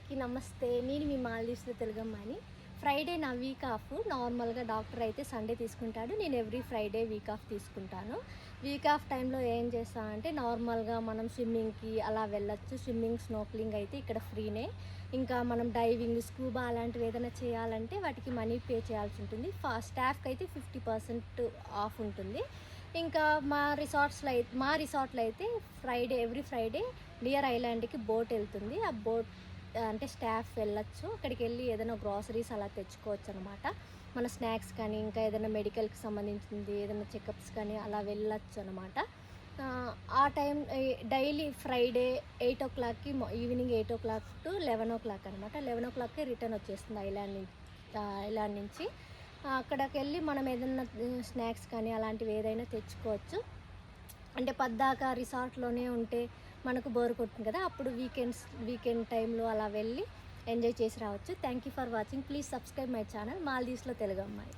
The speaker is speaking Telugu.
అందరికీ నమస్తే. నేను మీ మాల్దీవ్స్‌లో తెలుగమ్మాయిని. ఫ్రైడే నా వీక్ ఆఫ్. నార్మల్‌గా డాక్టర్ అయితే సండే తీసుకుంటాడు. నేను ఎవ్రీ ఫ్రైడే వీక్ ఆఫ్ తీసుకుంటాను. వీక్ ఆఫ్ టైంలో ఏం చేస్తా అంటే నార్మల్‌గా మనం స్విమ్మింగ్‌కి అలా వెళ్ళొచ్చు. స్విమ్మింగ్, స్నోర్కెలింగ్ అయితే ఇక్కడ ఫ్రీనే. ఇంకా మనం డైవింగ్, స్కూబా అలాంటివి ఏదైనా చేయాలంటే వాటికి మనీ పే చేయాల్సి ఉంటుంది. స్టాఫ్‌కి అయితే 50% ఆఫ్ ఉంటుంది. ఇంకా మా రిసార్ట్‌లో అయితే ఎవ్రీ ఫ్రైడే డియర్ ఐలాండ్‌కి బోట్ వెళ్తుంది. ఆ బోట్ అంటే స్టాఫ్ వెళ్ళొచ్చు. అక్కడికి వెళ్ళి ఏదైనా గ్రాసరీస్ అలా తెచ్చుకోవచ్చు అనమాట. మన స్నాక్స్ కానీ, ఇంకా ఏదైనా మెడికల్‌కి సంబంధించింది ఏదైనా చెకప్స్ కానీ అలా వెళ్ళొచ్చు అనమాట. ఆ టైం డైలీ ఫ్రైడే 8:00కి ఈవినింగ్ 8:00 టు 11:00 అనమాట. 11:00కే రిటర్న్ వచ్చేస్తుంది ఐలాండ్ నుంచి. అక్కడికెళ్ళి మనం ఏదన్నా స్నాక్స్ కానీ అలాంటివి ఏదైనా తెచ్చుకోవచ్చు. అంటే పద్దాక రిసార్ట్‌లోనే ఉంటే మనకు బోర్ కొడుతుంది కదా! అప్పుడు వీకెండ్ టైంలో అలా వెళ్ళి ఎంజాయ్ చేసి రావచ్చు. Thank you for watching. Please subscribe my channel మాల్దీవ్స్‌లో తెలుగు అమ్మాయి.